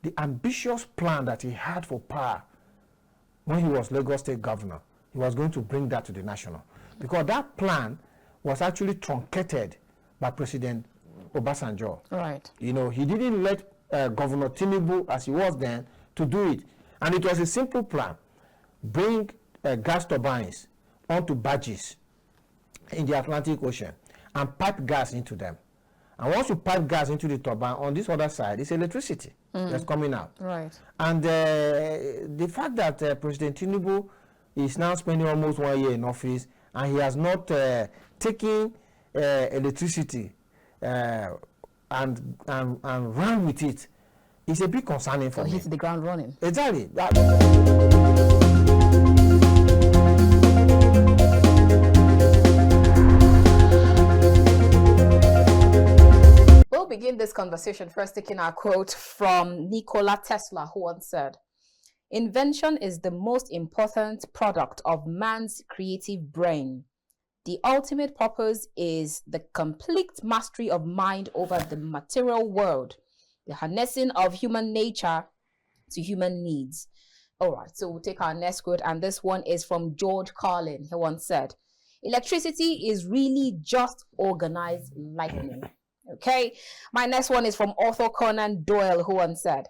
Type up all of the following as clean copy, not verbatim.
the ambitious plan that he had for power when he was Lagos State Governor, he was going to bring that to the national. Because that plan was actually truncated by President Obasanjo. Right. You know, he didn't let Governor Tinubu, as he was then, to do it. And it was a simple plan. Bring gas turbines onto barges in the Atlantic Ocean and pipe gas into them. And once you pipe gas into the turbine, on this other side, it's electricity that's coming out. Right. And the fact that President Tinubu is now spending almost 1 year in office and he has not taken electricity and run with it, it's a bit concerning for me. Hit the ground running. Exactly. We'll begin this conversation first taking our quote from Nikola Tesla, who once said, "Invention is the most important product of man's creative brain. The ultimate purpose is the complete mastery of mind over the material world, the harnessing of human nature to human needs." All right, so we'll take our next quote, and this one is from George Carlin. He once said, "Electricity is really just organized lightning." Okay, my next one is from Arthur Conan Doyle, who once said,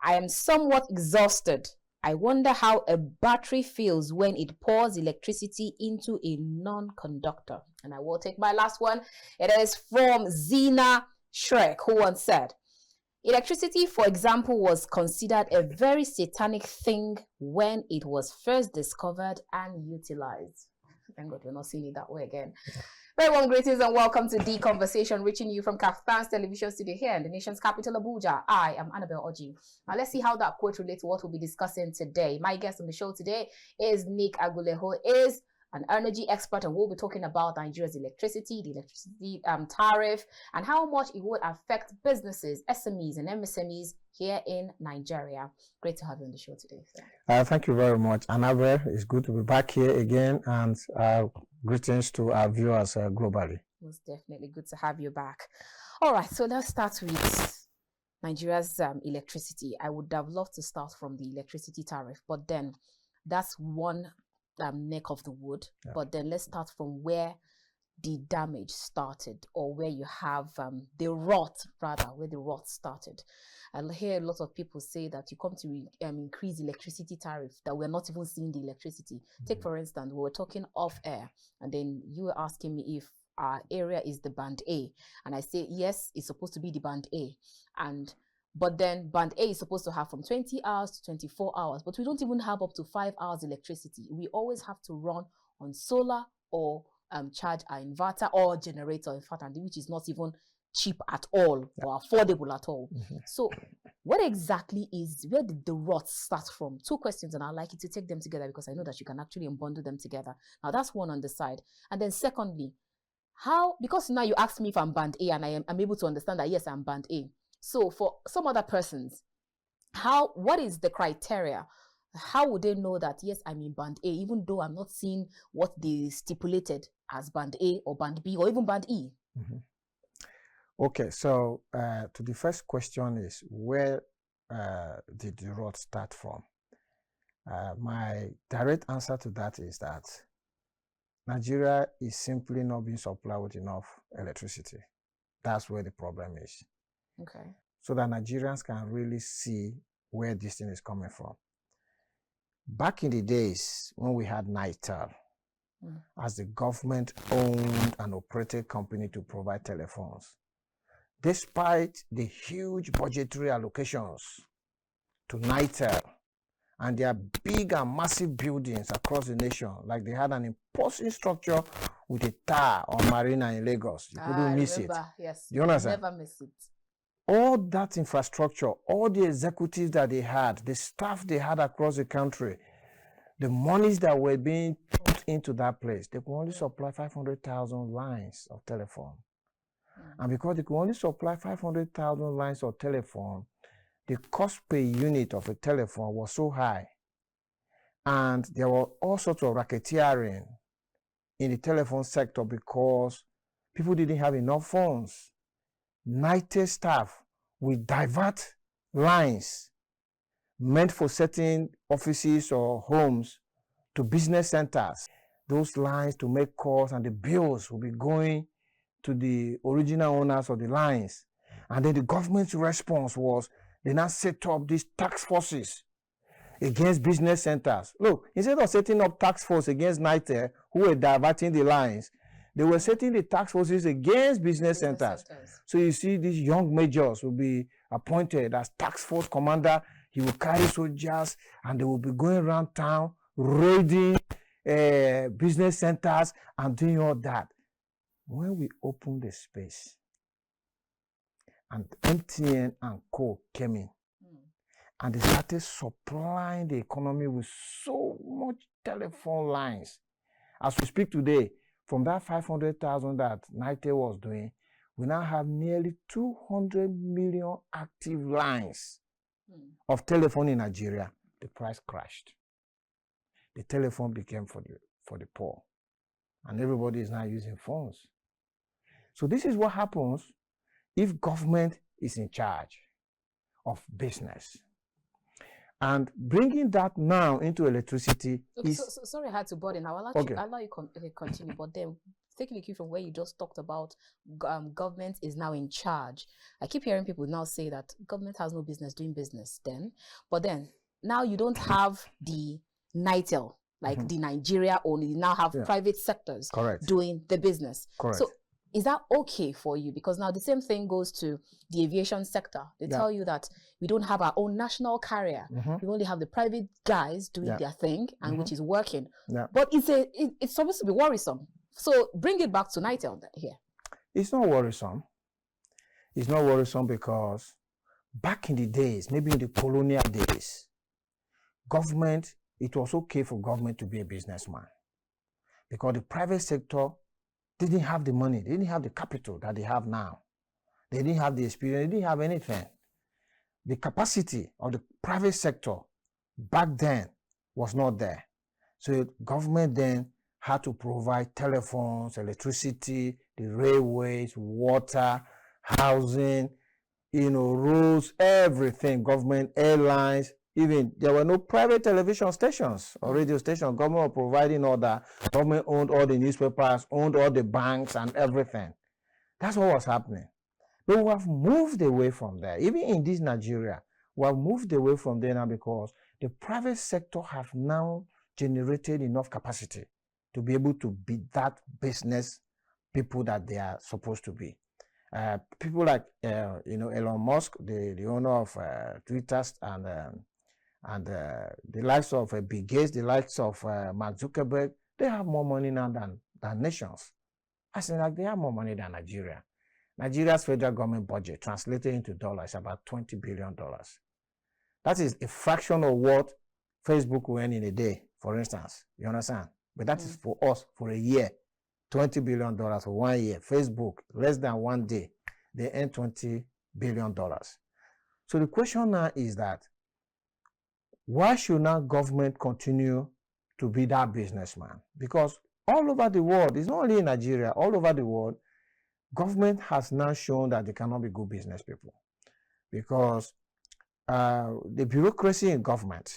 "I am somewhat exhausted. I wonder how a battery feels when it pours electricity into a non-conductor." And I will take my last one. It is from Zena Shrek, who once said, "Electricity, for example, was considered a very satanic thing when it was first discovered and utilized." Thank God we're not seeing it that way again. Very warm greetings and welcome to The Conversation, reaching you from KAFTAN's television studio here in the nation's capital, Abuja. I am Annabelle Oji. Now let's see how that quote relates to what we'll be discussing today. My guest on the show today is Nick Agule, who is an energy expert, and we'll be talking about Nigeria's electricity, the electricity tariff, and how much it would affect businesses, SMEs and MSMEs here in Nigeria. Great to have you on the show today, sir. Thank you very much, Annabelle. It's good to be back here again, and greetings to our viewers globally. Most definitely good to have you back. All right, so let's start with Nigeria's electricity. I would have loved to start from the electricity tariff, but then that's one neck of the wood. Yeah. But then let's start from where the damage started, or where you have the rot, rather, where the rot started. I hear a lot of people say that you come to increase electricity tariff, that we're not even seeing the electricity. Take, for instance, we were talking off air, and then you were asking me if our area is the band A. And I say, yes, it's supposed to be the band A. But then band A is supposed to have from 20 hours to 24 hours, but we don't even have up to 5 hours electricity. We always have to run on solar or charge our inverter or generator, in fact, which is not even cheap at all or affordable at all. So what exactly where did the rot start from? Two questions, and I'd like you to take them together because I know that you can actually unbundle them together. Now that's one on the side. And then secondly, because now you asked me if I'm band A, and I'm able to understand that yes, I'm band A. So for some other persons, what is the criteria? How would they know that, yes, I'm in band A, even though I'm not seeing what they stipulated as band A or band B or even band E? Okay, so to the first question is, where did the rot start from? My direct answer to that is that Nigeria is simply not being supplied with enough electricity. That's where the problem is. Okay. So that Nigerians can really see where this thing is coming from. Back in the days when we had Nitel, as the government owned and operated company to provide telephones, despite the huge budgetary allocations to Nitel and their big and massive buildings across the nation, like they had an imposing structure with a tower or marina in Lagos. You couldn't miss it. Yes. Do you understand? Never miss it. All that infrastructure, all the executives that they had, the staff they had across the country, the monies that were being put into that place, they could only supply 500,000 lines of telephone. And because they could only supply 500,000 lines of telephone, the cost per unit of a telephone was so high. And there were all sorts of racketeering in the telephone sector because people didn't have enough phones. Nitel staff will divert lines meant for certain offices or homes to business centers. Those lines to make calls and the bills will be going to the original owners of the lines. And then the government's response was they now set up these task forces against business centers. Look, instead of setting up task force against NITE, who were diverting the lines, they were setting the task forces against business centers. So you see these young majors will be appointed as task force commander. He will carry soldiers and they will be going around town raiding business centers and doing all that. When we opened the space and MTN and Co came in, and they started supplying the economy with so much telephone lines. As we speak today, from that 500,000 that NITE was doing, we now have nearly 200 million active lines of telephone in Nigeria. The price crashed. The telephone became for the poor. And everybody is now using phones. So this is what happens if government is in charge of business. And bringing that now into electricity is... sorry, I had to butt in. I'll allow you continue, but then taking the cue from where you just talked about government is now in charge. I keep hearing people now say that government has no business doing business then. But then, now you don't have the NITEL, like the Nigeria only. You now have private sectors doing the business. Correct. So is that okay for you? Because now the same thing goes to the aviation sector. They tell you that we don't have our own national carrier. We only have the private guys doing their thing, and which is working. But it's supposed to be worrisome. So bring it back to NITEL here. It's not worrisome. It's not worrisome because back in the days, maybe in the colonial days, it was okay for government to be a businessman because the private sector didn't have the money, they didn't have the capital that they have now. They didn't have the experience, they didn't have anything. The capacity of the private sector back then was not there. So government then had to provide telephones, electricity, the railways, water, housing, roads, everything, government, airlines. Even there were no private television stations or radio stations. Government was providing all that. Government owned all the newspapers, owned all the banks and everything. That's what was happening. But we have moved away from there. Even in this Nigeria, we have moved away from there now because the private sector have now generated enough capacity to be able to be that business people that they are supposed to be. People like Elon Musk, the owner of Twitter, and the likes of Bill Gates, the likes of Mark Zuckerberg, they have more money now than nations. I say like they have more money than Nigeria. Nigeria's federal government budget translated into dollars is about $20 billion. That is a fraction of what Facebook will earn in a day, for instance. You understand? But that is for us for a year. $20 billion for 1 year. Facebook, less than 1 day, they earn $20 billion. So the question now is that why should now government continue to be that businessman? Because all over the world, it's not only in Nigeria, all over the world, government has now shown that they cannot be good business people. Because the bureaucracy in government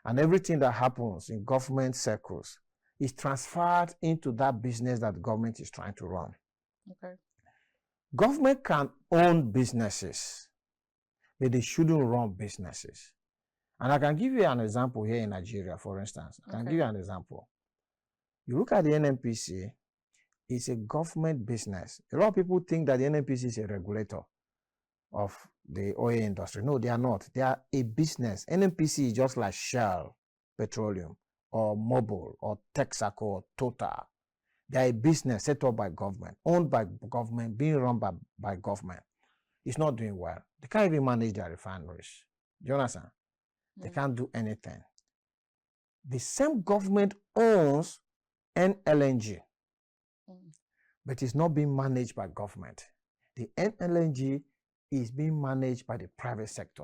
and everything that happens in government circles is transferred into that business that the government is trying to run. Okay. Government can own businesses, but they shouldn't run businesses. And I can give you an example here in Nigeria, for instance. I can give you an example. You look at the NNPC, it's a government business. A lot of people think that the NNPC is a regulator of the oil industry. No, they are not. They are a business. NNPC is just like Shell Petroleum or Mobil or Texaco or Total. They are a business set up by government, owned by government, being run by government. It's not doing well. They can't even manage their refineries. Do you understand? They can't do anything. The same government owns NLNG, but it's not being managed by government. The NLNG is being managed by the private sector.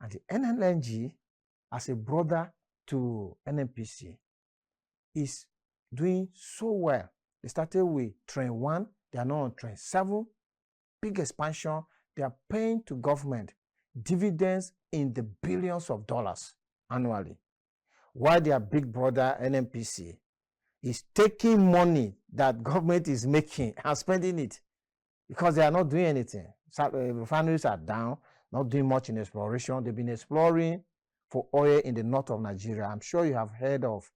And the NLNG, as a brother to NNPC, is doing so well. They started with train 1, they are now on train 7, big expansion. They are paying to government dividends in the billions of dollars annually, while their big brother NNPC is taking money that government is making and spending it because they are not doing anything. Refineries are down, not doing much in exploration. They've been exploring for oil in the north of Nigeria. I'm sure you have heard of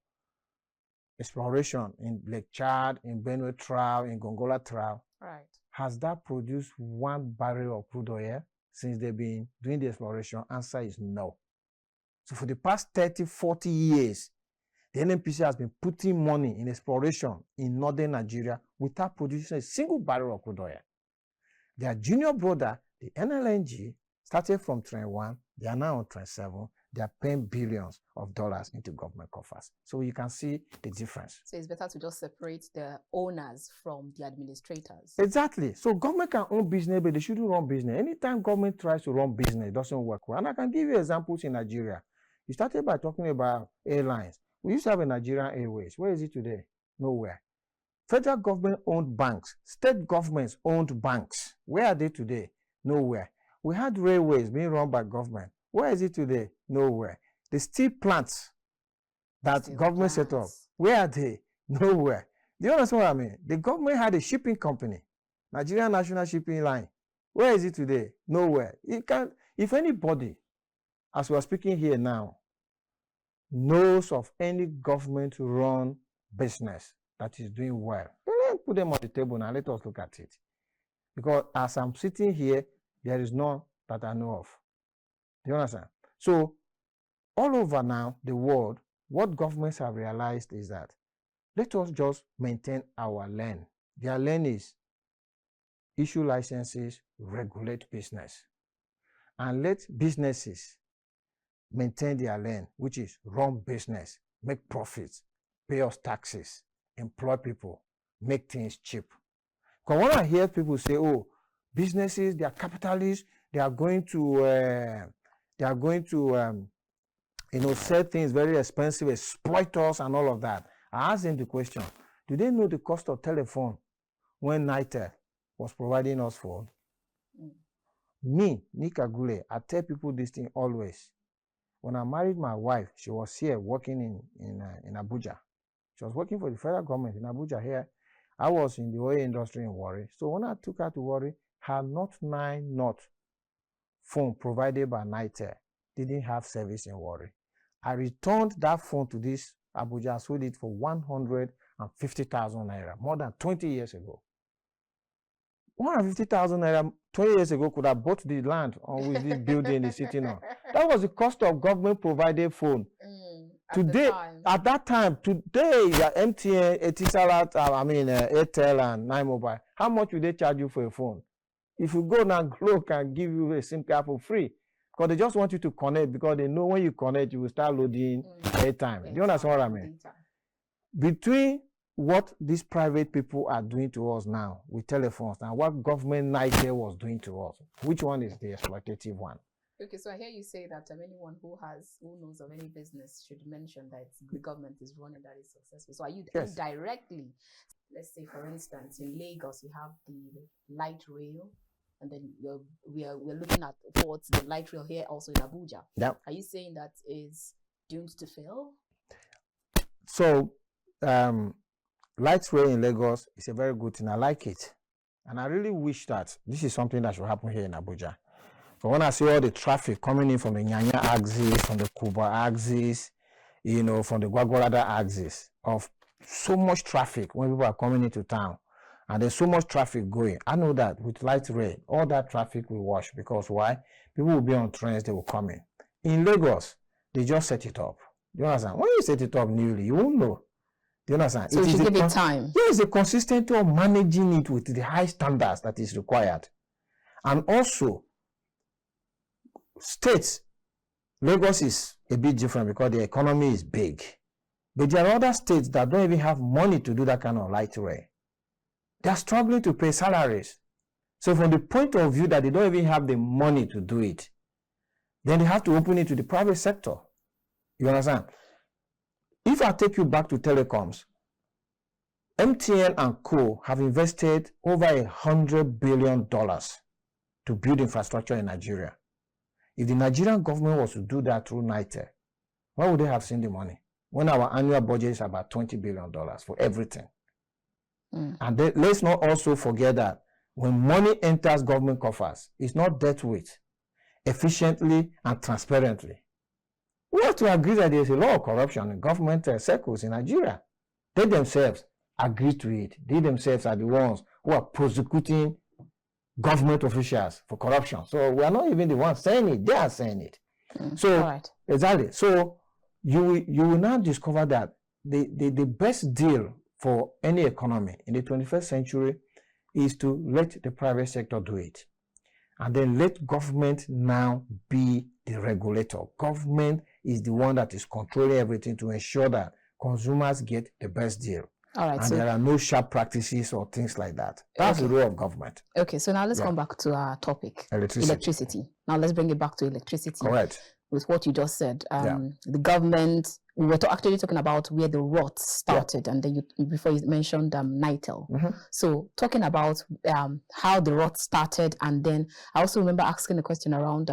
exploration in Lake Chad, in Benue Trial, in Gongola Trial. Right. Has that produced 1 barrel of crude oil since they've been doing the exploration? Answer is no. So for the past 30, 40 years, the NNPC has been putting money in exploration in northern Nigeria without producing a single barrel of crude oil. Their junior brother, the NLNG, started from train 1. They are now on train 7. They are paying billions of dollars into government coffers. So you can see the difference. So it's better to just separate the owners from the administrators. Exactly. So government can own business, but they shouldn't run business. Anytime government tries to run business, it doesn't work well. And I can give you examples in Nigeria. You started by talking about airlines. We used to have a Nigerian Airways. Where is it today? Nowhere. Federal government owned banks. State governments owned banks. Where are they today? Nowhere. We had railways being run by government. Where is it today? Nowhere. The steel plants that government set up, where are they? Nowhere. Do you understand what I mean? The government had a shipping company, Nigerian National Shipping Line. Where is it today? Nowhere. It can, if anybody, as we are speaking here now, knows of any government-run business that is doing well, then put them on the table and let us look at it. Because as I'm sitting here, there is none that I know of. Do you understand? So all over now, the world, what governments have realized is that let us just maintain our lane. Their lane is issue licenses, regulate business, and let businesses maintain their lane, which is run business, make profits, pay us taxes, employ people, make things cheap. Because when I hear people say, oh, businesses, they are capitalists, they are going to sell things very expensive, exploit us and all of that. I asked them the question, do they know the cost of telephone when Nitel was providing us phone? Me, Nick Agule, I tell people this thing always. When I married my wife, she was here working in Abuja. She was working for the federal government in Abuja here. I was in the oil industry in Warri. So when I took her to Warri, her Note 9 Note phone provided by Nitel didn't have service in Warri. I returned that phone to this Abuja, sold it for 150,000 naira, more than 20 years ago. 150,000 naira 20 years ago could have bought the land on which this building is sitting on. That was the cost of government provided phone. Today, at that time, today, MTN, Etisalat, Airtel and 9Mobile, how much will they charge you for a phone? If you go now, Glo can give you a SIM card for free. Because they just want you to connect, because they know when you connect, you will start loading airtime. Do you understand what I mean? Between what these private people are doing to us now with telephones and what government Nigeria was doing to us, which one is the exploitative one? Okay, so I hear you say that anyone who knows of any business should mention that the government is running that is successful. So are you indirectly, let's say for instance, in Lagos you have the light rail, and then we're looking at towards the light rail here also in Abuja. Yeah. Are you saying that is doomed to fail? So light rail in Lagos is a very good thing. I like it. And I really wish that this is something that should happen here in Abuja. So when I see all the traffic coming in from the Nyanya axis, from the Kuba axis, from the Gwagwarada axis, of so much traffic when people are coming into town, and there's so much traffic going, I know that with light rail, all that traffic will wash. Because why? People will be on trains, they will come in. In Lagos, they just set it up. You understand? When you set it up newly, you won't know. Do you understand? So you should give it time. There is a consistency of managing it with the high standards that is required. And also, states, Lagos is a bit different because the economy is big. But there are other states that don't even have money to do that kind of light rail. They are struggling to pay salaries. So from the point of view that they don't even have the money to do it, then they have to open it to the private sector. You understand? If I take you back to telecoms, MTN and Co. have invested over $100 billion to build infrastructure in Nigeria. If the Nigerian government was to do that through NITE, where would they have seen the money? When our annual budget is about $20 billion for everything. And then, let's not also forget that when money enters government coffers, it's not dealt with efficiently and transparently. We have to agree that there's a lot of corruption in government circles in Nigeria. They themselves agree to it. They themselves are the ones who are prosecuting government officials for corruption. So we are not even the ones saying it. They are saying it. So, exactly. So you will now discover that the best deal for any economy in the 21st century is to let the private sector do it. And then let government now be the regulator. Government is the one that is controlling everything to ensure that consumers get the best deal. All right, and there are no sharp practices or things like that. That's the role of government. Okay, so now let's come back to our topic. Electricity. Now let's bring it back to electricity. Correct. With what you just said. The government, we were actually talking about where the rot started, and then before you mentioned NITEL. So talking about how the rot started, and then I also remember asking a question around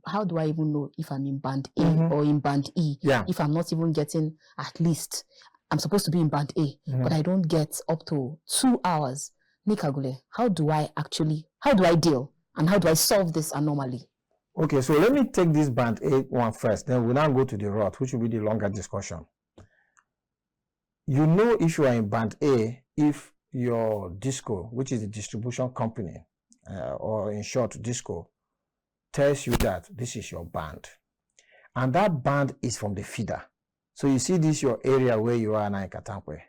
how do I even know if I'm in band A or in band E? If I'm not even getting, at least I'm supposed to be in band A, but I don't get up to 2 hours. Nick Agule, how do I deal and how do I solve this anomaly? Okay, so let me take this band A one first, then we'll now go to the rot, which will be the longer discussion. You know if you are in band A, if your disco, which is the distribution company, or in short, disco, tells you that this is your band. And that band is from the feeder. So you see this your area where you are now in Katankwe.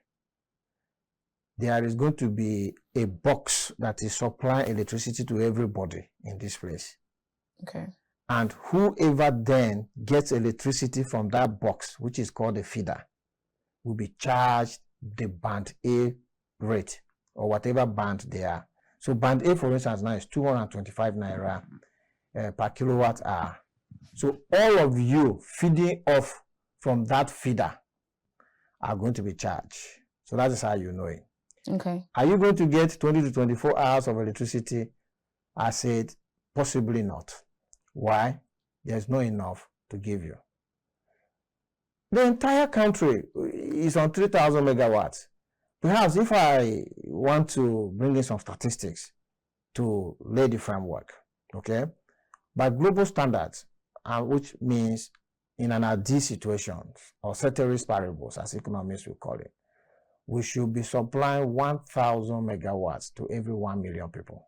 There is going to be a box that is supplying electricity to everybody in this place. Okay. And whoever then gets electricity from that box, which is called a feeder, will be charged the band A rate or whatever band they are. So band A, for instance, now is 225 naira per kilowatt hour. So all of you feeding off from that feeder are going to be charged. So that is how you know it. Okay. Are you going to get 20 to 24 hours of electricity? I said, possibly not. Why? There's not enough to give you. The entire country is on 3,000 megawatts. Perhaps if I want to bring in some statistics to lay the framework, okay, by global standards, which means in an RD situation, or ceteris paribus, as economists will call it, we should be supplying 1,000 megawatts to every 1 million people.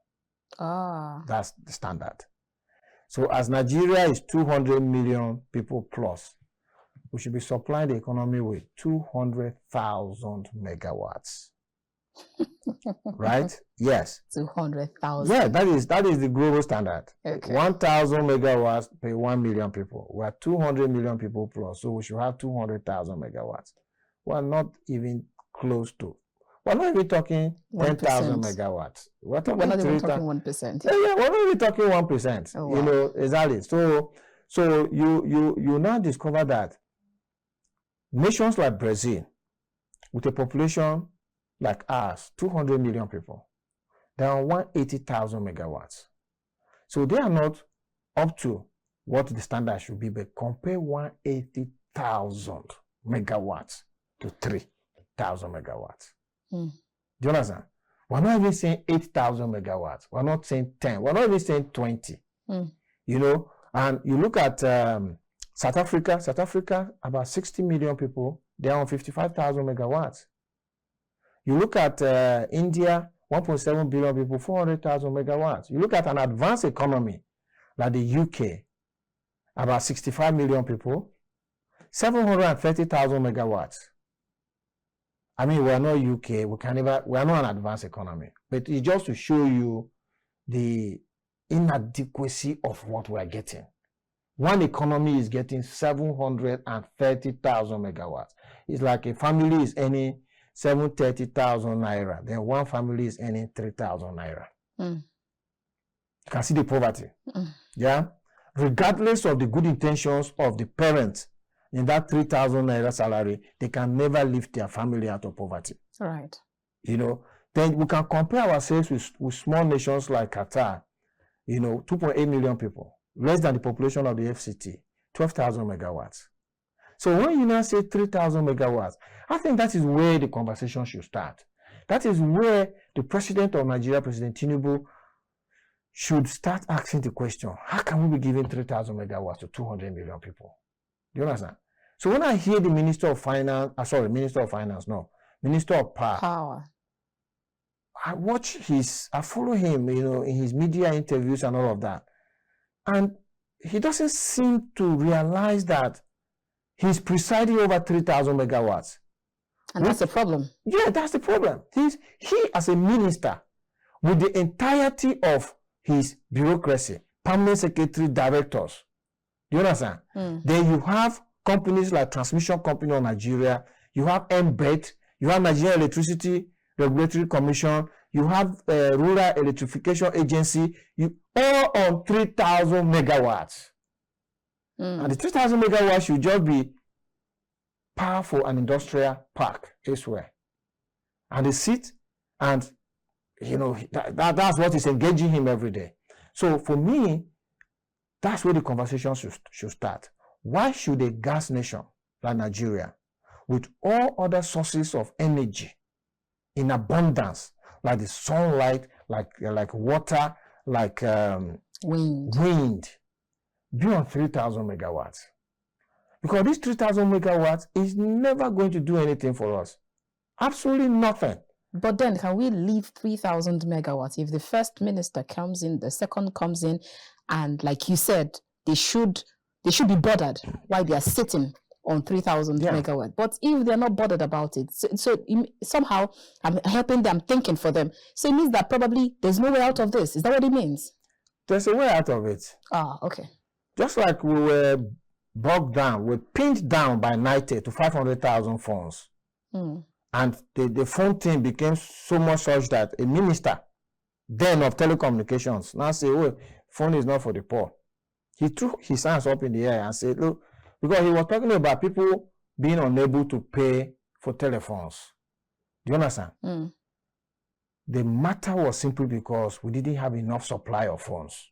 That's the standard. So as Nigeria is 200 million people plus, we should be supplying the economy with 200,000 megawatts. Right? Yes. 200,000. Yeah, that is the global standard. Okay. 1,000 megawatts per 1 million people. We are 200 million people plus, so we should have 200,000 megawatts. We are not even close to. We're not even talking 10,000 megawatts. We're not even talking 1%. Yeah, we're not even talking 1%. Oh, wow. You know, exactly. So you now discover that nations like Brazil, with a population like ours, 200 million people, they are on 180,000 megawatts. So they are not up to what the standard should be, but compare 180,000 megawatts to 3,000 megawatts. Do you understand? We're not even saying 8,000 megawatts. We're not saying 10. We're not even saying 20. You know, and you look at South Africa, about 60 million people, they're on 55,000 megawatts. You look at India, 1.7 billion people, 400,000 megawatts. You look at an advanced economy like the UK, about 65 million people, 730,000 megawatts. I mean, we're not UK, we're not an advanced economy, but it's just to show you the inadequacy of what we're getting. One economy is getting 730,000 megawatts. It's like a family is earning 730,000 naira, then one family is earning 3,000 naira. You can see the poverty. Yeah? Regardless of the good intentions of the parents, in that 3,000 naira salary, they can never lift their family out of poverty. Right. You know, then we can compare ourselves with small nations like Qatar, you know, 2.8 million people. less than the population of the FCT, 12,000 megawatts. So when you now say 3,000 megawatts, I think that is where the conversation should start. That is where the president of Nigeria, President Tinubu, should start asking the question, how can we be giving 3,000 megawatts to 200 million people? Do you understand? So when I hear the Minister of Power, I follow him, in his media interviews and all of that. And he doesn't seem to realize that he's presiding over 3,000 megawatts. And that's the problem. Yeah, that's the problem. He as a minister, with the entirety of his bureaucracy, permanent secretary, directors, do you understand? Then you have companies like Transmission Company of Nigeria, you have MBET, you have Nigeria Electricity Regulatory Commission, you have Rural Electrification Agency, all on 3,000 megawatts. And the 3,000 megawatts should just be power for an industrial park elsewhere. And they sit and, that's what is engaging him every day. So for me, that's where the conversation should start. Why should a gas nation like Nigeria, with all other sources of energy in abundance, like the sunlight, like water, like wind, be on 3,000 megawatts? Because this 3,000 megawatts is never going to do anything for us. Absolutely nothing. But then can we leave 3,000 megawatts? If the first minister comes in, the second comes in, and like you said, they should be bothered while they are sitting on 3,000 megawatts. But if they're not bothered about it, so somehow I'm helping them, thinking for them. So it means that probably there's no way out of this. Is that what it means? There's a way out of it. Ah, okay. Just like we were bogged down, we're pinned down by NITE to 500,000 phones. And the phone thing became so much such that a minister then of telecommunications now say, oh, phone is not for the poor. He threw his hands up in the air and said, look, because he was talking about people being unable to pay for telephones. Do you understand? The matter was simply because we didn't have enough supply of phones.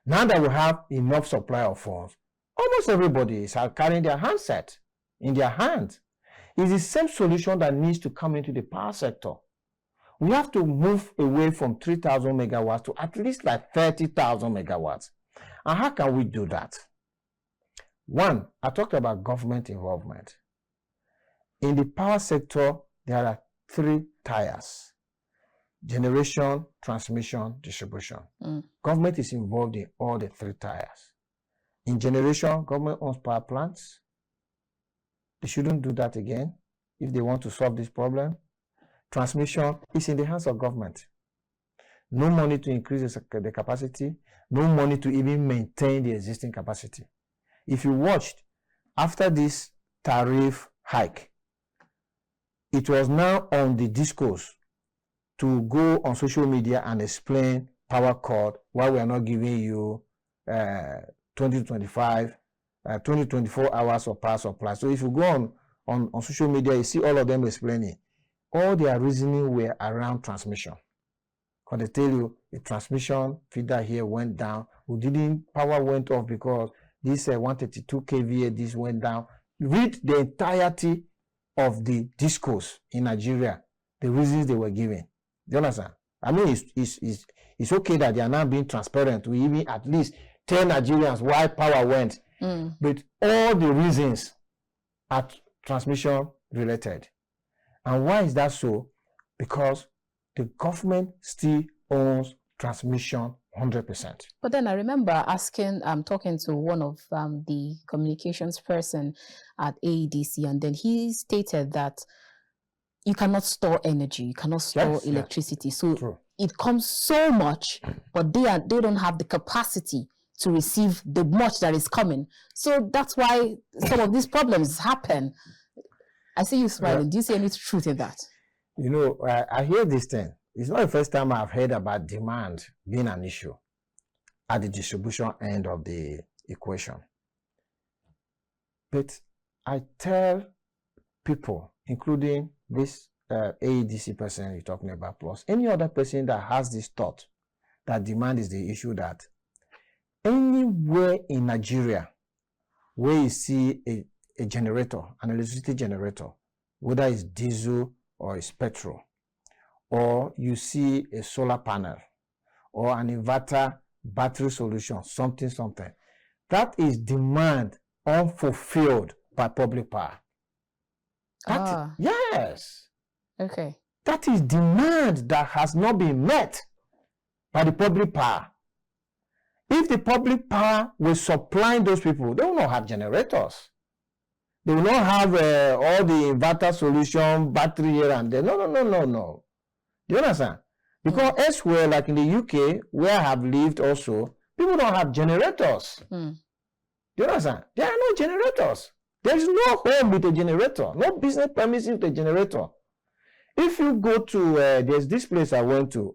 Now that we have enough supply of phones, almost everybody is carrying their handset in their hand. It's the same solution that needs to come into the power sector. We have to move away from 3,000 megawatts to at least like 30,000 megawatts. And how can we do that? One, I talked about government involvement. In the power sector, there are 3 tiers: generation, transmission, distribution. Government is involved in all the 3 tiers. In generation, government owns power plants. They shouldn't do that again if they want to solve this problem. Transmission is in the hands of government. No money to increase the capacity, no money to even maintain the existing capacity. If you watched, after this tariff hike, it was now on the discourse to go on social media and explain power cut, why we are not giving you 24 hours of power supply. So if you go on social media, you see all of them explaining. All their reasoning were around transmission. Because they tell you the transmission feeder here went down. Power went off because this 132 kVA, this went down. Read the entirety of the discourse in Nigeria, the reasons they were giving. Do you understand? I mean, it's okay that they are now being transparent. We even at least tell Nigerians why power went. But all the reasons are transmission related. And why is that so? Because the government still owns transmission 100%. But then I remember talking to one of the communications person at AEDC, and then he stated that you cannot store energy, you cannot store electricity. So it comes so much, but they don't have the capacity to receive the much that is coming. So that's why some of these problems happen. I see you smiling. Do you see any truth in that? I hear this thing. It's not the first time I've heard about demand being an issue at the distribution end of the equation. But I tell people, including this AEDC person you're talking about, plus any other person that has this thought that demand is the issue, that anywhere in Nigeria where you see a generator, an electricity generator, whether it's diesel or it's petrol, or you see a solar panel or an inverter battery solution, something, that is demand unfulfilled by public power. Yes. Okay. That is demand that has not been met by the public power. If the public power was supplying those people, they will not have generators. They will not have all the inverter solution, battery here and there. No. Do you understand? Because elsewhere, like in the UK, where I have lived also, people don't have generators. Do you understand? There are no generators. There is no home with a generator, no business premises with a generator. If you go to, there's this place I went to,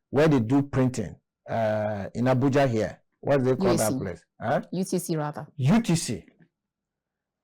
where they do printing, in Abuja here. What do they call that place? Huh? UTC rather. UTC.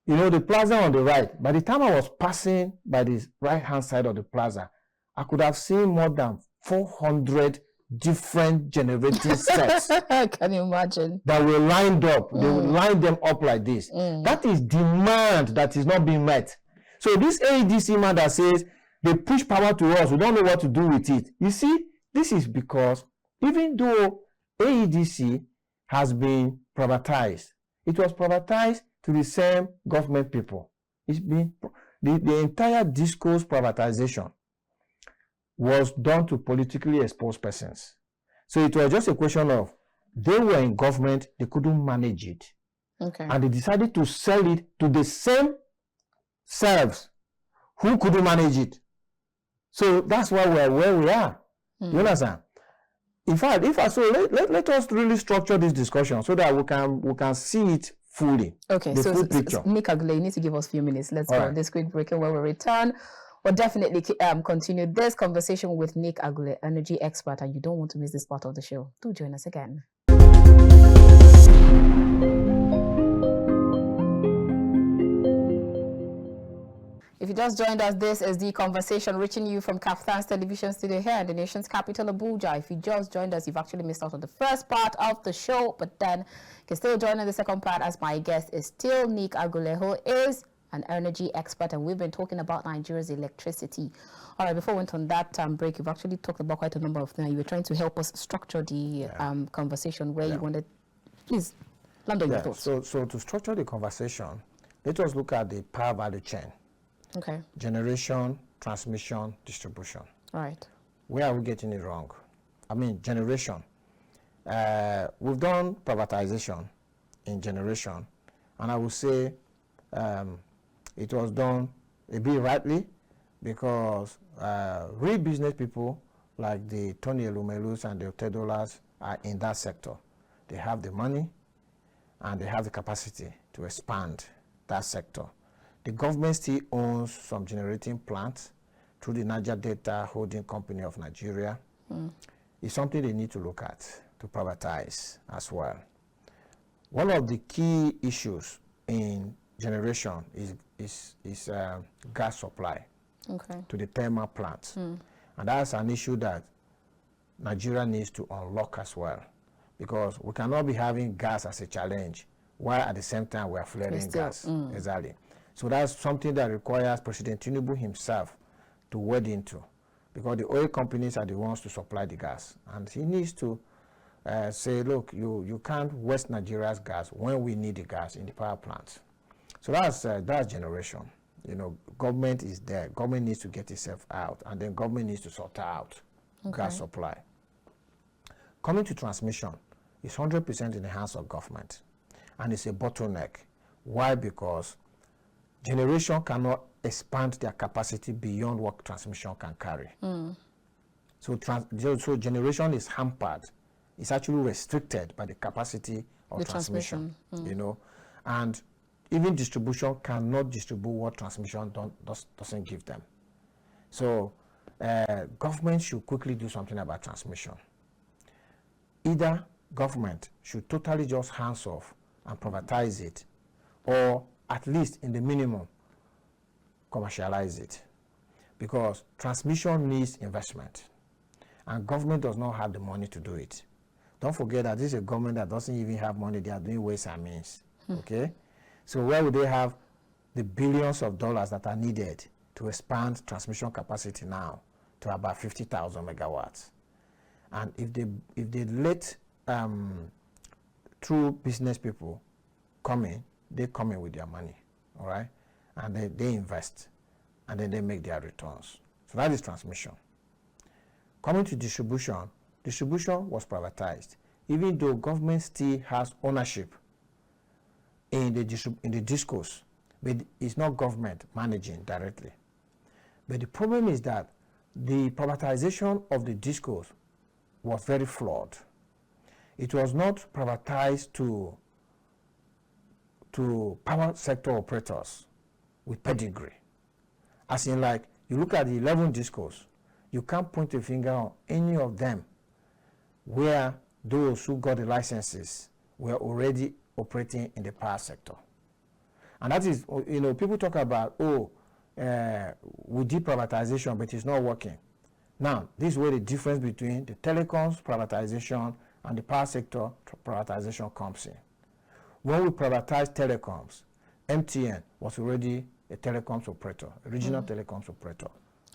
You know, the plaza on the right, by the time I was passing by the right-hand side of the plaza, I could have seen more than 400 different generating sets. Can you imagine? That were lined up. They would line them up like this. That is demand that is not being met. So this AEDC man that says they push power to us, we don't know what to do with it. You see, this is because even though AEDC has been privatized, it was privatized to the same government people. It's been the entire discourse privatization was done to politically exposed persons. So it was just a question of they were in government, they couldn't manage it. Okay. And they decided to sell it to the same selves who couldn't manage it. So that's why we're where we are. You understand? In fact, let us really structure this discussion so that we can see it fully. Okay, the full picture. Nick Agule, you need to give us a few minutes. Let's go on this quick break, and when we return, we'll definitely continue this conversation with Nick Agule, energy expert, and you don't want to miss this part of the show. Do join us again. If you just joined us, this is the conversation reaching you from KAFTAN's television studio here in the nation's capital, Abuja. If you just joined us, you've actually missed out on the first part of the show, but then you can still join in the second part, as my guest is still Nick Agule, who is an energy expert, and we've been talking about Nigeria's electricity. All right, before we went on that break, you've actually talked about quite a number of things. You were trying to help us structure the conversation where you wanted. Please, land on your thoughts. So to structure the conversation, let us look at the power value chain. Okay. Generation, transmission, distribution. Right. Where are we getting it wrong? I mean, generation. We've done privatization in generation, and I would say it was done a bit rightly because real business people like the Tony Elumelus and the Otedolas are in that sector. They have the money and they have the capacity to expand that sector. The government still owns some generating plants through the Niger Delta Holding Company of Nigeria. It's something they need to look at to privatize as well. One of the key issues in generation is gas supply to the thermal plants. And that's an issue that Nigeria needs to unlock as well, because we cannot be having gas as a challenge while at the same time we are flaring gas. Exactly. So that's something that requires President Tinubu himself to wade into, because the oil companies are the ones to supply the gas. And he needs to say, look, you can't waste Nigeria's gas when we need the gas in the power plants. So that's generation. You know, government is there. Government needs to get itself out, and then government needs to sort out gas supply. Coming to transmission, it's 100% in the hands of government, and it's a bottleneck. Why? Because generation cannot expand their capacity beyond what transmission can carry. So generation is hampered. It's actually restricted by the capacity of transmission. You know, and even distribution cannot distribute what transmission doesn't give them. So government should quickly do something about transmission. Either government should totally just hands off and privatize it, or at least in the minimum commercialize it, because transmission needs investment and government does not have the money to do it. Don't forget that this is a government that doesn't even have money. They are doing ways and means. Okay? So where would they have the billions of dollars that are needed to expand transmission capacity now to about 50,000 megawatts? And if they let true business people come in, they come in with their money, all right? And they invest, and then they make their returns. So that is transmission. Coming to distribution, distribution was privatized, even though government still has ownership in the discos, but it's not government managing directly. But the problem is that the privatization of the discos was very flawed. It was not privatized to power sector operators with pedigree. As in, like, you look at the 11 discos, you can't point a finger on any of them where those who got the licenses were already operating in the power sector. And that is, people talk about, we did privatization, but it's not working. Now, this is where the difference between the telecoms privatization and the power sector privatization comes in. When we privatized telecoms, MTN was already a telecoms operator, a regional telecoms operator.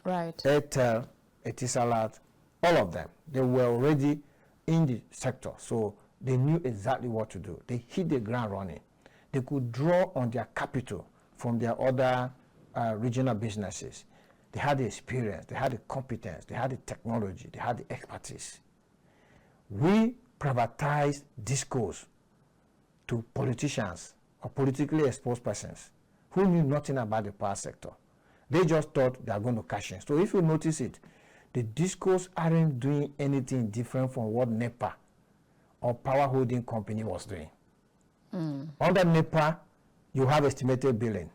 Right. Airtel, Etisalat, all of them, they were already in the sector, so they knew exactly what to do. They hit the ground running. They could draw on their capital from their other regional businesses. They had the experience, they had the competence, they had the technology, they had the expertise. We privatized discos to politicians or politically exposed persons who knew nothing about the power sector. They just thought they are going to cash in. So if you notice it, the discos aren't doing anything different from what NEPA or power holding company was doing. Under NEPA, you have estimated billing.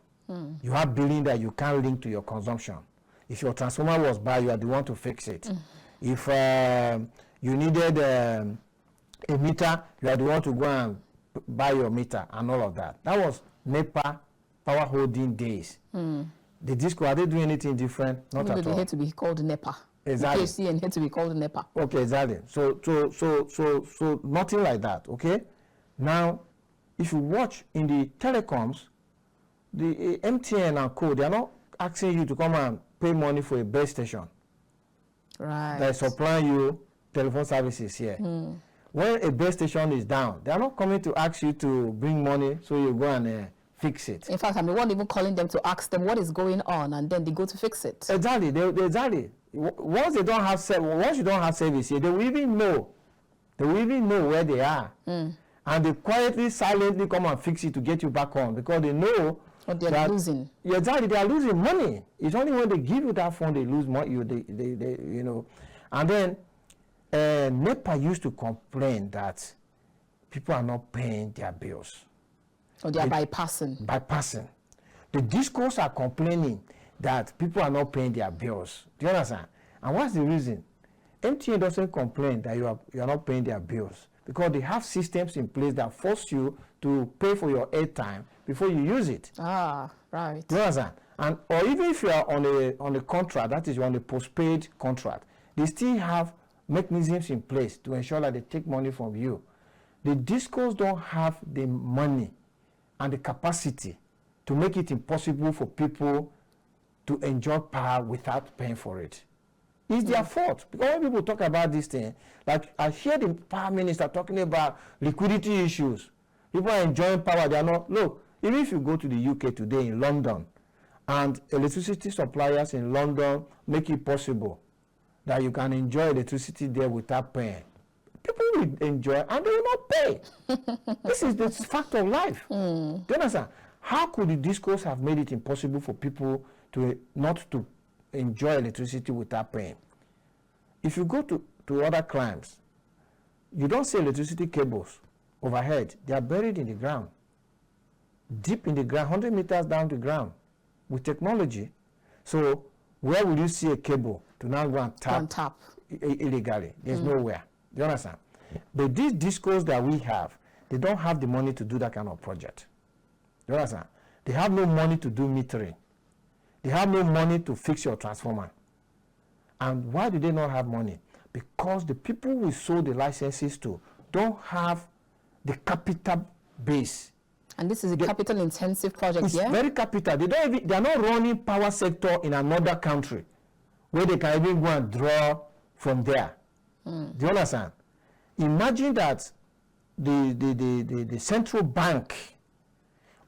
You have billing that you can't link to your consumption. If your transformer was bad, you are the one to fix it. If you needed a meter, you are the one to go and buy your meter and all of that. That was NEPA power holding days. The disco, are they doing anything different? Not at all. They had to be called NEPA. Exactly. KCN had to be called NEPA. Okay, exactly. So nothing like that. Okay. Now, if you watch in the telecoms, the MTN and co, they are not asking you to come and pay money for a base station. Right. They're supplying you telephone services here. When a base station is down, they are not coming to ask you to bring money so you go and fix it. In fact, I'm the one even calling them to ask them what is going on, and then they go to fix it. Exactly. Exactly. Once you don't have service here, they will even know. They will even know where they are. And they quietly, silently come and fix it to get you back on, because they know they're losing. Yeah, exactly. They are losing money. It's only when they give you that fund they lose money. And then NEPA used to complain that people are not paying their bills. Or they are bypassing. Bypassing. The discourse are complaining that people are not paying their bills. Do you understand? And what's the reason? MTN doesn't complain that you are not paying their bills, because they have systems in place that force you to pay for your airtime before you use it. Ah, right. Do you understand? And or even if you are on a contract, that is, you're on a postpaid contract, they still have mechanisms in place to ensure that they take money from you. The discos don't have the money and the capacity to make it impossible for people to enjoy power without paying for it. It's their fault. Because when people talk about this thing, like I hear the power minister talking about liquidity issues. People are enjoying power. They are not. Look, even if you go to the UK today in London, and electricity suppliers in London make it possible that you can enjoy electricity there without paying, people will enjoy and they will not pay. This is the fact of life. Do you understand? How could the discourse have made it impossible for people to not to enjoy electricity without paying? If you go to other climes, you don't see electricity cables overhead. They are buried in the ground, deep in the ground, 100 meters down the ground, with technology. So where will you see a cable to now go and tap illegally? There's nowhere. Do you understand? But these discos that we have, they don't have the money to do that kind of project. Do you understand? They have no money to do metering. They have no money to fix your transformer. And why do they not have money? Because the people we sold the licenses to don't have the capital base. And this is a capital-intensive project, It's yeah? very capital. They are not running power sector in another country where they can even go and draw from there. Do you understand? Imagine that the central bank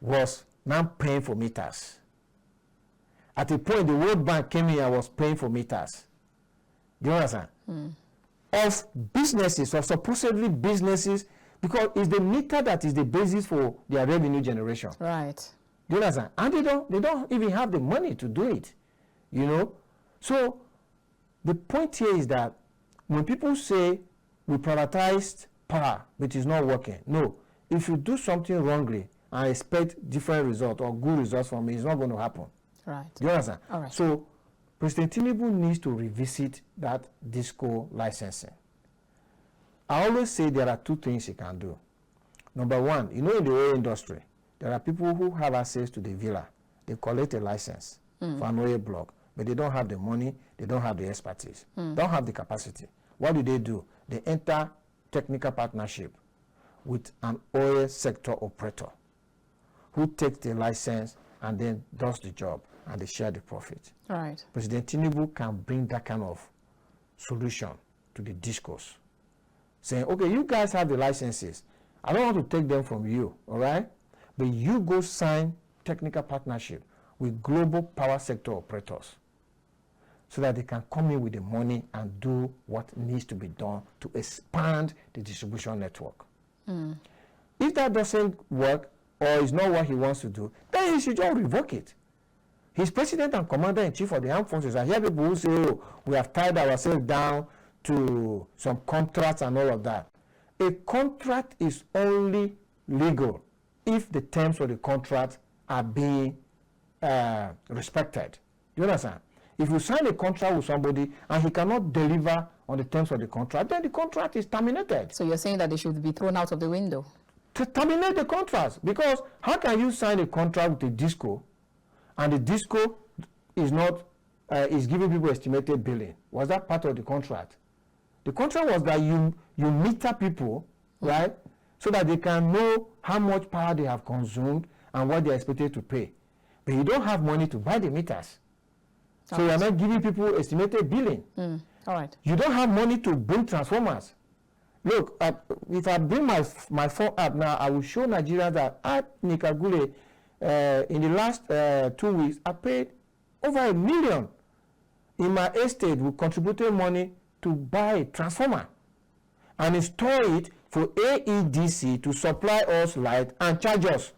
was now paying for meters. At a point, the World Bank came in and was paying for meters. Do you understand? Of businesses, of supposedly businesses, because it's the meter that is the basis for their revenue generation. Right. Do you understand? And they don't even have the money to do it. You know? So the point here is that when people say we privatized power, which is not working, no. If you do something wrongly and expect different results or good results from it, it's not going to happen. Right. Do you understand? All right. So President Tinubu needs to revisit that disco licensing. I always say there are two things he can do. Number one, you know, in the oil industry, there are people who have access to the villa. They collect a license for an oil block, but they don't have the money, they don't have the expertise, don't have the capacity. What do? They enter technical partnership with an oil sector operator who takes the license and then does the job, and they share the profit. Right. President Tinubu can bring that kind of solution to the discourse, saying, okay, you guys have the licenses. I don't want to take them from you, all right? But you go sign technical partnership with global power sector operators so that they can come in with the money and do what needs to be done to expand the distribution network. If that doesn't work or is not what he wants to do, then he should just revoke it. He's president and commander-in-chief of the armed forces. I hear people who say, oh, we have tied ourselves down to some contracts and all of that. A contract is only legal if the terms of the contract are being respected. Do you understand? If you sign a contract with somebody and he cannot deliver on the terms of the contract, then the contract is terminated. So you're saying that they should be thrown out of the window? To terminate the contract, because how can you sign a contract with a disco and the disco is not is giving people estimated billing? Was that part of the contract? The contract was that you meter people, right, so that they can know how much power they have consumed and what they are expected to pay. But you don't have money to buy the meters. So you are not giving people estimated billing. All right. You don't have money to bring transformers. Look, if I bring my phone app now, I will show Nigerians that at Nick Agule, in the last 2 weeks, I paid over $1 million in my estate. We contributed money to buy a transformer and install it for AEDC to supply us light and charge us.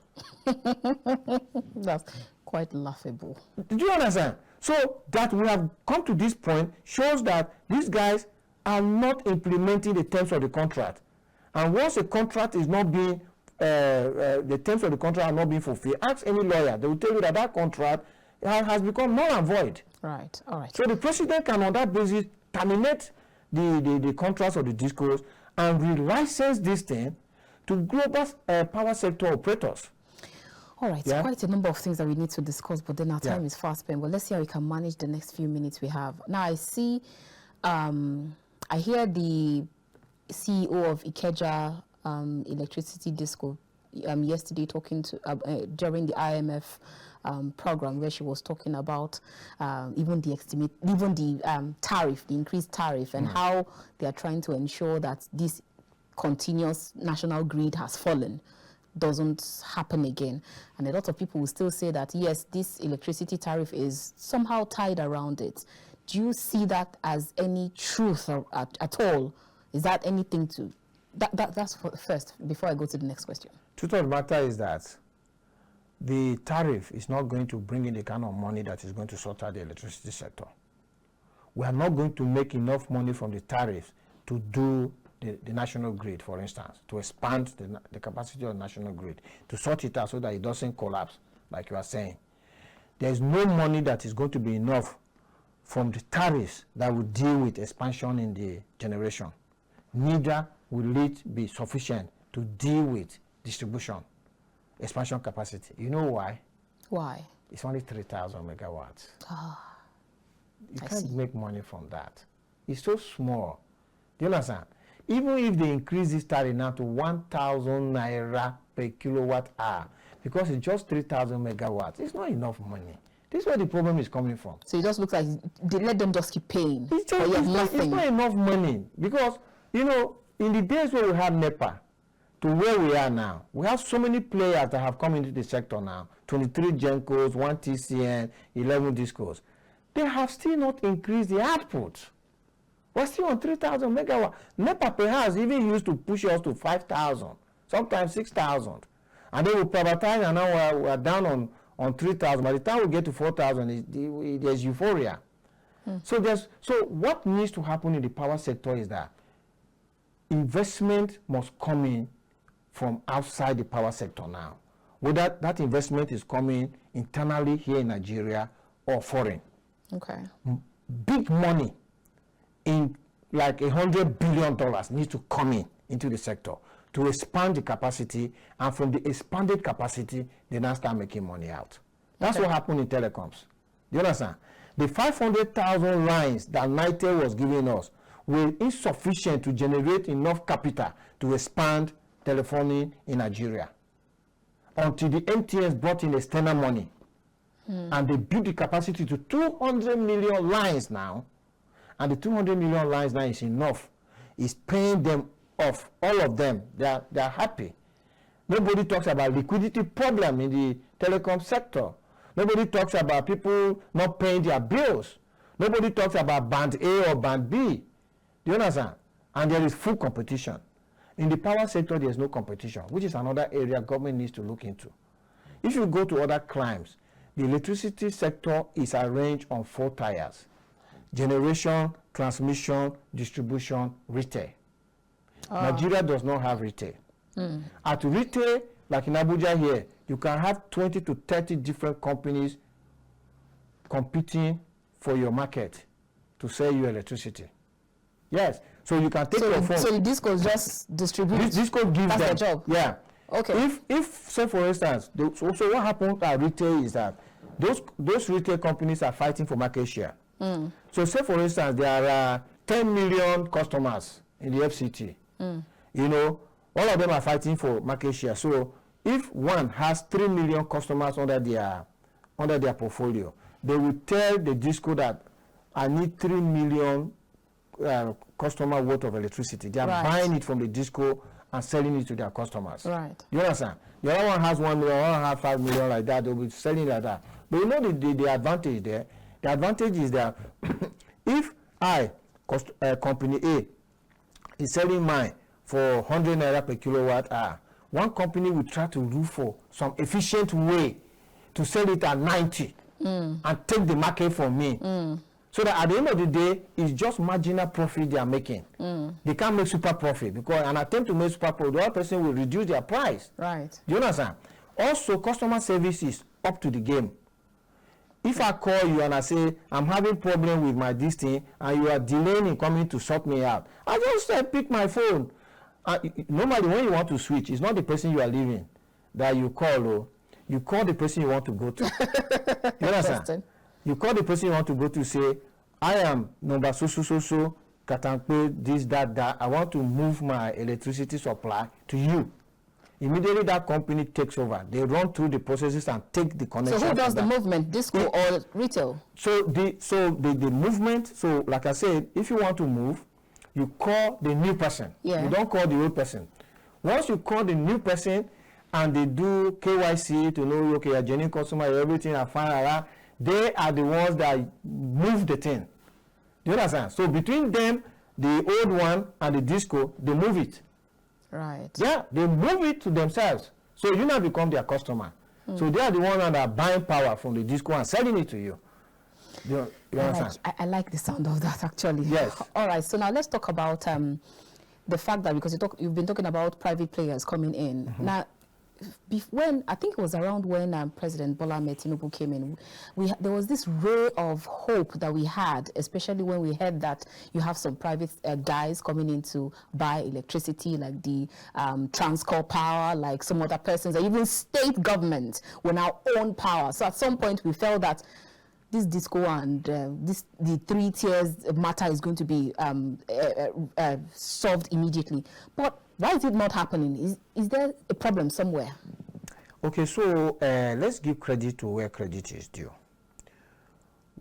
That's quite laughable. Did you understand? So that we have come to this point shows that these guys are not implementing the terms of the contract. And once a contract is not being, the terms of the contract are not being fulfilled, ask any lawyer, they will tell you that that contract has become null and void. Right, all right. So the president can on that basis terminate the contracts of the discos and relicense this thing to global power sector operators. All right, Yeah. quite a number of things that we need to discuss, but then our time is fast spent. But let's see how we can manage the next few minutes we have. Now, I see, I hear the CEO of Ikeja Electricity Disco yesterday talking to during the IMF program, where she was talking about even the tariff, the increased tariff, and how they are trying to ensure that this continuous national grid has fallen doesn't happen again. And a lot of people will still say that, yes, this electricity tariff is somehow tied around it. Do you see that as any truth at all? Is that anything to... That's first, before I go to the next question. Truth of the matter is that the tariff is not going to bring in the kind of money that is going to sort out the electricity sector. We are not going to make enough money from the tariff to do the national grid, for instance, to expand the capacity of the national grid, to sort it out so that it doesn't collapse, like you are saying. There is no money that is going to be enough from the tariffs that will deal with expansion in the generation. Neither will it be sufficient to deal with distribution, expansion capacity. You know why? Why? It's only 3,000 megawatts. You I can't see. make money from that. It's so small. Do you understand? even if they increase this tariff now to 1,000 naira per kilowatt hour, because it's just 3,000 megawatts, it's not enough money. This is where the problem is coming from. So it just looks like they let them just keep paying. It's not enough money, because, you know, in the days where we had NEPA to where we are now, we have so many players that have come into the sector now, 23 GenCos, 1 TCN, 11 DISCOs. They have still not increased the output. We're still on 3,000 megawatts. NEPA perhaps even used to push us to 5,000, sometimes 6,000. And then we privatize, and now we're down on 3,000. By the time we get to 4,000, there's euphoria. So what needs to happen in the power sector is that investment must come in from outside the power sector now. Whether that investment is coming internally here in Nigeria or foreign. Okay. Big money in like $100 billion needs to come into the sector to expand the capacity, and from the expanded capacity, they now start making money out. That's what happened in telecoms. Do you understand? The 500,000 lines that NITEL was giving us were insufficient to generate enough capital to expand telephony in Nigeria until the MTNs brought in external money. And they built the capacity to 200 million lines now. And the 200 million lines now is enough. It's paying them off, all of them. They are happy. Nobody talks about liquidity problem in the telecom sector. Nobody talks about people not paying their bills. Nobody talks about band A or band B. Do you understand? And there is full competition. In the power sector, there is no competition, which is another area government needs to look into. If you go to other climes, the electricity sector is arranged on 4 tiers: generation, transmission, distribution, retail. Nigeria does not have retail. At retail, like in Abuja here, you can have 20 to 30 different companies competing for your market to sell you electricity. Yes, so you can take your phone. So the discos just distribute? Disco gives them. That's their job? Yeah. Okay. If say for instance, so what happens at retail is that those retail companies are fighting for market share. So say for instance, there are 10 million customers in the FCT. You know, all of them are fighting for market share. So if one has 3 million customers under their portfolio, they will tell the disco that I need 3 million customer worth of electricity. They are buying it from the disco and selling it to their customers. Right. You understand? The other one has 1 million, one has 5 million like that. They'll be selling like that. But you know the advantage there? The advantage is that if company A, is selling mine for 100 naira per kilowatt hour, one company will try to look for some efficient way to sell it at 90 and take the market from me. So that at the end of the day, it's just marginal profit they are making. They can't make super profit, because an attempt to make super profit, the other person will reduce their price. Right. Do you understand? Also, customer service is up to the game. If I call you and I say, I'm having problem with my this thing, and you are delaying in coming to sort me out, I just pick my phone. Normally, when you want to switch, it's not the person you are leaving that you call. You call the person you want to go to. You understand? You call the person you want to go to, say, I am number so, Katankpe, this, that. I want to move my electricity supply to you. Immediately that company takes over. They run through the processes and take the connection. So who does the movement, disco or retail? So the movement, so like I said, if you want to move, you call the new person. Yeah. You don't call the old person. Once you call the new person and they do KYC to know, okay, you're a genuine customer, everything are fine, they are the ones that move the thing. Do you understand? So between them, the old one and the disco, they move it. Right. Yeah, they move it to themselves. So you now become their customer. So they are the ones that are buying power from the disco and selling it to you. You understand? I like the sound of that, actually. Yes. All right, so now let's talk about the fact that, because you've been talking about private players coming in. Now, when I think it was around when President Bola Ahmed Tinubu came in, there was this ray of hope that we had, especially when we heard that you have some private guys coming in to buy electricity, like the Transcorp Power, like some other persons, and even state government will now own power. So at some point we felt that this disco and the 3 tiers matter is going to be solved immediately. But why is it not happening? Is there a problem somewhere? Okay, so let's give credit to where credit is due.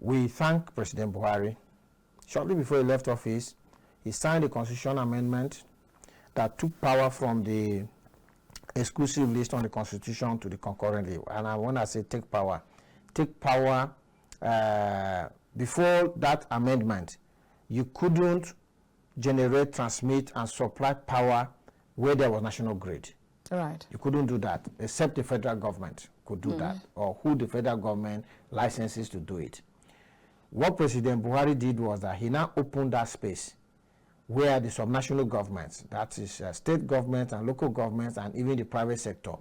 We thank President Buhari. Shortly before he left office, he signed a constitutional amendment that took power from the exclusive list on the constitution to the concurrent list. And when I say take power, before that amendment, you couldn't generate, transmit, and supply power where there was national grid. Right. You couldn't do that, except the federal government could do that, or who the federal government licenses to do it. What President Buhari did was that he now opened that space where the subnational governments, that is state governments and local governments and even the private sector,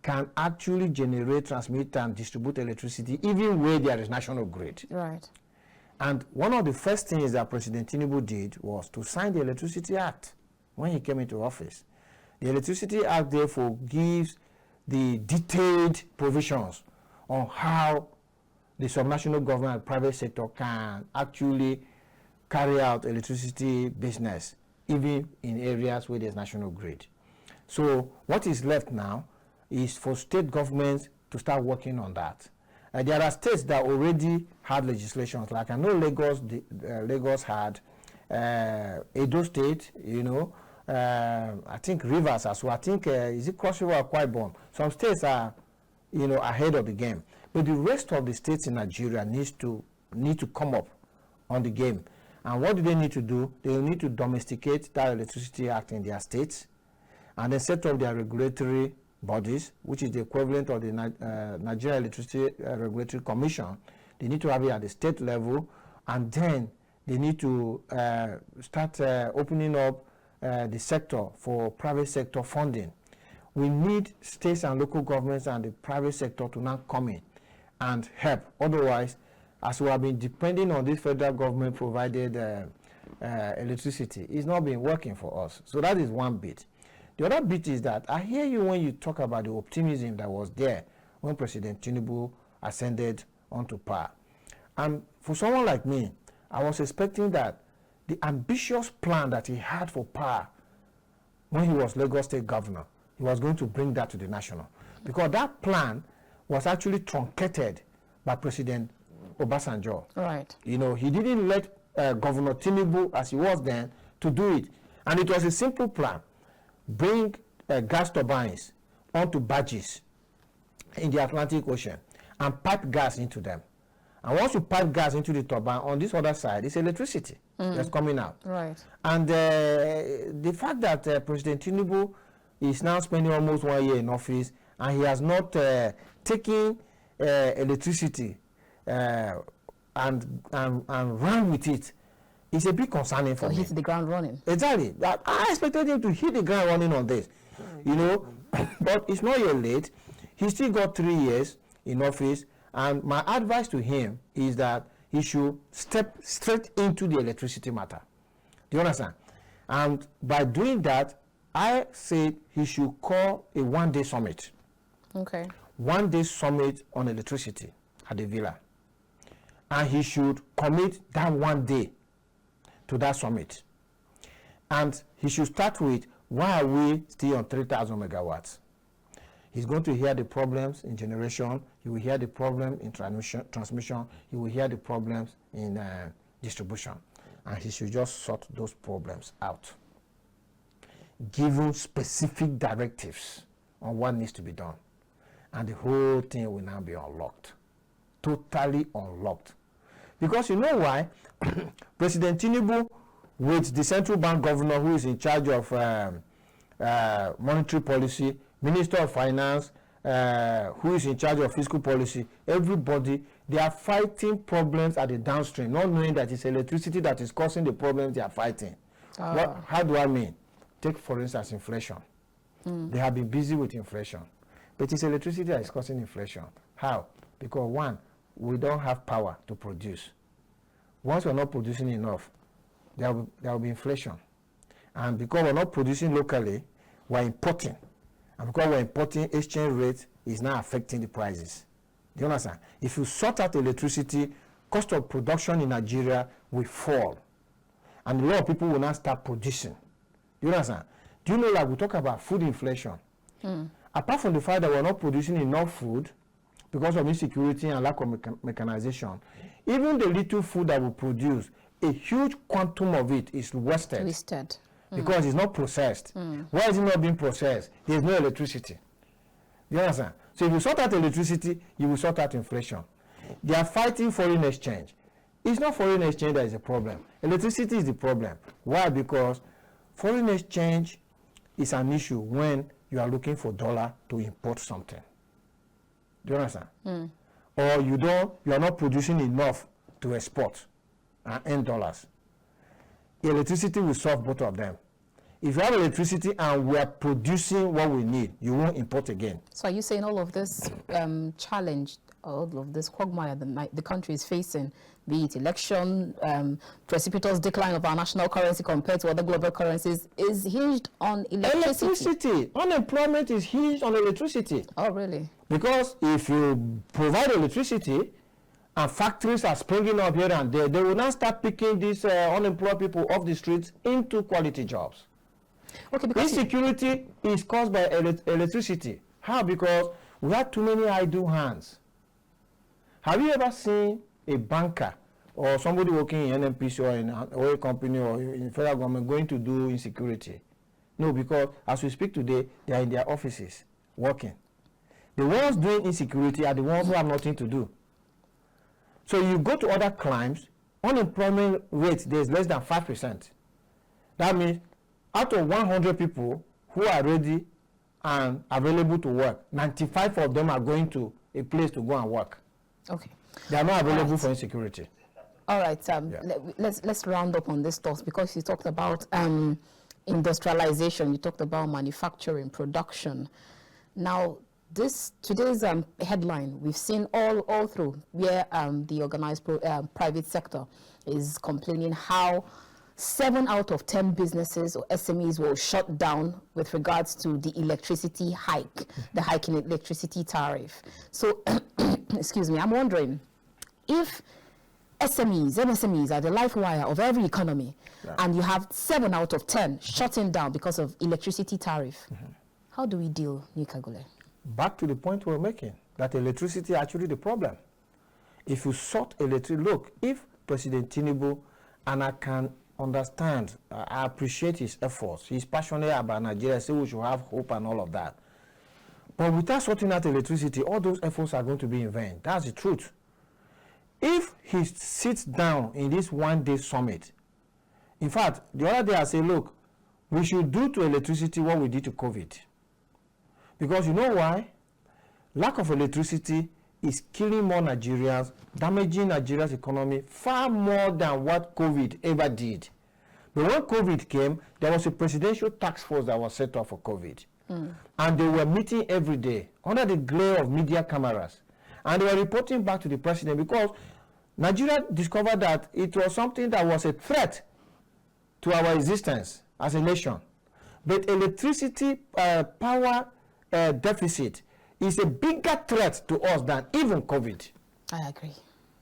can actually generate, transmit, and distribute electricity even where there is national grid. Right. And one of the first things that President Tinubu did was to sign the Electricity Act when he came into office. The Electricity Act, therefore, gives the detailed provisions on how the subnational government and private sector can actually carry out electricity business, even in areas where there's national grid. So what is left now is for state governments to start working on that. There are states that already had legislations, like I know Lagos had, Edo State, I think Rivers as well. I think, is it Cross River or Akwa Ibom? Some states are, ahead of the game. But the rest of the states in Nigeria need to come up on the game. And what do they need to do? They need to domesticate that Electricity Act in their states and then set up their regulatory bodies, which is the equivalent of the Nigeria Electricity Regulatory Commission. They need to have it at the state level, and then they need to start opening up the sector for private sector funding. We need states and local governments and the private sector to now come in and help. Otherwise, as we have been depending on this federal government provided electricity, it's not been working for us. So that is one bit. The other bit is that I hear you when you talk about the optimism that was there when President Tinubu ascended onto power. And for someone like me, I was expecting that the ambitious plan that he had for power when he was Lagos State Governor, he was going to bring that to the national. Because that plan was actually truncated by President Obasanjo. Right. He didn't let Governor Tinubu, as he was then, to do it. And it was a simple plan. Bring gas turbines onto barges in the Atlantic Ocean and pipe gas into them. And once you pipe gas into the turbine, on this other side, it's electricity that's coming out. Right. And the fact that President Tinubu is now spending almost 1 year in office and he has not taken electricity and run with it, it's a bit concerning for me. Hit the ground running. Exactly. I expected him to hit the ground running on this, but it's not yet late. He still got 3 years in office, and my advice to him is that he should step straight into the electricity matter. Do you understand? And by doing that, I say he should call a one-day summit. Okay. One-day summit on electricity at the villa. And he should commit that 1 day to that summit. And he should start with, why are we still on 3,000 megawatts? He's going to hear the problems in generation, he will hear the problem in transmission, he will hear the problems in distribution. And he should just sort those problems out. Given specific directives on what needs to be done. And the whole thing will now be unlocked. Totally unlocked. Because you know why? President Tinubu, with the central bank governor who is in charge of monetary policy, Minister of Finance, who is in charge of fiscal policy, everybody, they are fighting problems at the downstream, not knowing that it's electricity that is causing the problems they are fighting. How do I mean? Take, for instance, inflation. They have been busy with inflation. But it's electricity that is causing inflation. How? Because one, we don't have power to produce. Once we're not producing enough, there will be inflation. And because we're not producing locally, we're importing. And because we're importing, exchange rate is now affecting the prices. Do you understand? If you sort out electricity, cost of production in Nigeria will fall. And a lot of people will now start producing. Do you understand? Do you know, like we talk about food inflation? Apart from the fact that we're not producing enough food because of insecurity and lack of mechanization, even the little food that we produce, a huge quantum of it is wasted. Because it's not processed. Why is it not being processed? There's no electricity. Do you understand? So if you sort out electricity, you will sort out inflation. They are fighting foreign exchange. It's not foreign exchange that is the problem. Electricity is the problem. Why? Because foreign exchange is an issue when you are looking for dollar to import something. Do you understand? Or you are not producing enough to export and earn dollars. Electricity will solve both of them. If you have electricity and we are producing what we need, you won't import again. So are you saying all of this challenge, all of this quagmire the country is facing, be it election, precipitous decline of our national currency compared to other global currencies, is hinged on electricity? Electricity. Unemployment is hinged on electricity. Oh, really? Because if you provide electricity and factories are springing up here and there, they will now start picking these unemployed people off the streets into quality jobs. Okay, because insecurity is caused by electricity. How? Because we have too many idle hands. Have you ever seen a banker or somebody working in NNPC or in an oil company or in federal government going to do insecurity? No, because as we speak today, they are in their offices working. The ones doing insecurity are the ones who have nothing to do. So you go to other crimes, unemployment rate there is less than 5%. That means out of 100 people who are ready and available to work, 95 of them are going to a place to go and work. Okay. They are not available for insecurity. All right. Let's round up on this thought, because you talked about industrialization, you talked about manufacturing, production. Now, today's headline we've seen all through, where the organized private sector is complaining how 7 out of 10 businesses or SMEs will shut down with regards to the electricity hike, the hike in electricity tariff. So, excuse me, I'm wondering if MSMEs are the life wire of every economy, and you have 7 out of 10 shutting down because of electricity tariff. How do we deal, Nick Agule? Back to the point we're making, that electricity is actually the problem. If you sort electricity, look, if President Tinubu, and I can understand, I appreciate his efforts, he's passionate about Nigeria, so we should have hope and all of that. But without sorting out electricity, all those efforts are going to be in vain. That's the truth. If he sits down in this one-day summit, in fact, the other day I said, look, we should do to electricity what we did to COVID. Because you know why? Lack of electricity is killing more Nigerians, damaging Nigeria's economy far more than what COVID ever did. But when COVID came, there was a presidential task force that was set up for COVID. And they were meeting every day under the glare of media cameras. And they were reporting back to the president, because Nigeria discovered that it was something that was a threat to our existence as a nation. But electricity power deficit is a bigger threat to us than even COVID. I agree.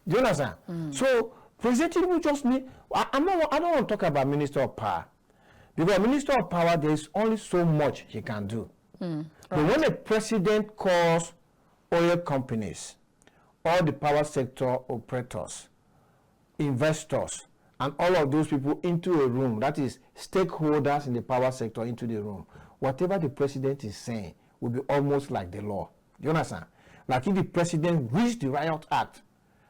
Do you understand? So President Tinubu just need, I don't want to talk about Minister of Power, because Minister of Power, there is only so much he can do. But when a president calls oil companies, all the power sector operators, investors, and all of those people into a room, that is stakeholders in the power sector into the room, whatever the president is saying will be almost like the law. Do you understand? Like if the president reached the Riot Act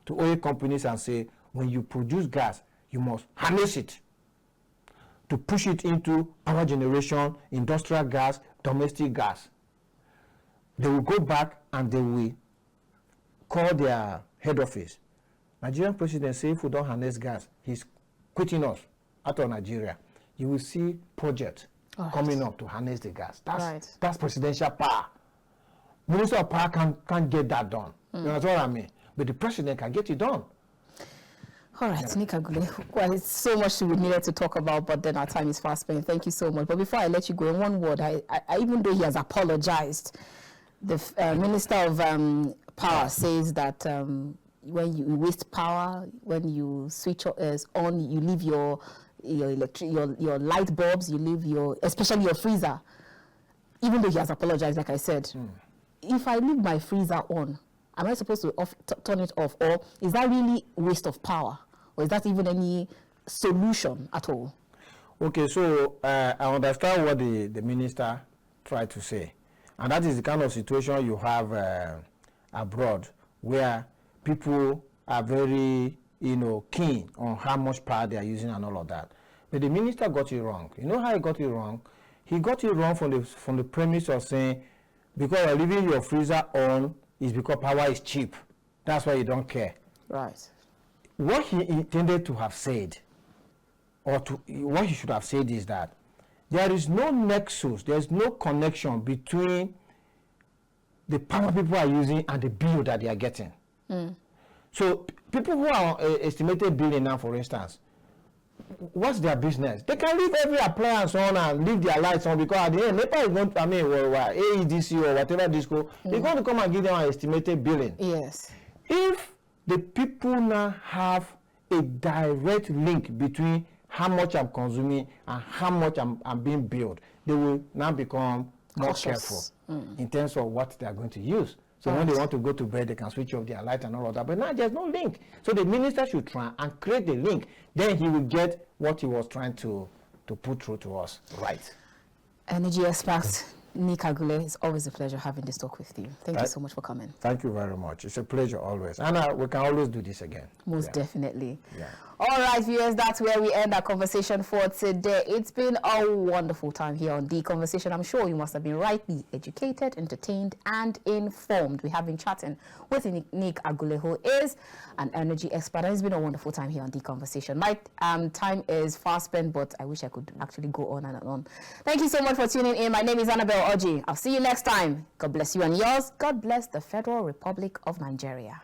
to oil companies and say, when you produce gas, you must harness it to push it into power generation, industrial gas, domestic gas. They will go back and they will call their head office. Nigerian president say if we don't harness gas, he's quitting us out of Nigeria. You will see projects coming up to harness the gas. That's presidential power. Minister of Power can't get that done. You know what I mean? But the president can get it done. All right, Nick Agule, well, it's so much we needed to talk about, but then our time is fast spent. Thank you so much. But before I let you go, in one word, I even though he has apologized, the Minister of Power says that when you waste power, when you switch on, you leave your light bulbs, you leave especially your freezer. Even though he has apologized, like I said, if I leave my freezer on, am I supposed to turn it off, or is that really waste of power, or is that even any solution at all? Okay, so I understand what the minister tried to say, and that is the kind of situation you have abroad, where people are very, keen on how much power they are using and all of that. But the minister got it wrong. You know how he got it wrong? He got it wrong from the premise of saying, because you're leaving your freezer on is because power is cheap. That's why you don't care. Right. What he intended to have said, what he should have said, is that there is no nexus, there's no connection between the power people are using and the bill that they are getting. So people who are estimated billing now, for instance, what's their business? They can leave every appliance on and leave their lights on, because at the end, NEPA is going to, AEDC or whatever disco, they're going to come and give them an estimated billing. Yes. If the people now have a direct link between how much I'm consuming and how much I'm being billed, they will now become more careful in terms of what they are going to use. So when they want to go to bed, they can switch off their light and all of that. But now there's no link. So the minister should try and create the link. Then he will get what he was trying to put through to us. Right. Energy expert Nick Agule, it's always a pleasure having this talk with you. Thank you so much for coming. Thank you very much. It's a pleasure always. And we can always do this again. Most definitely. Yeah. All right, viewers, that's where we end our conversation for today. It's been a wonderful time here on The Conversation. I'm sure you must have been rightly educated, entertained, and informed. We have been chatting with Nick Agule, who is an energy expert. And it's been a wonderful time here on The Conversation. My time is fast spent, but I wish I could actually go on and on. Thank you so much for tuning in. My name is Annabelle Oji. I'll see you next time. God bless you and yours. God bless the Federal Republic of Nigeria.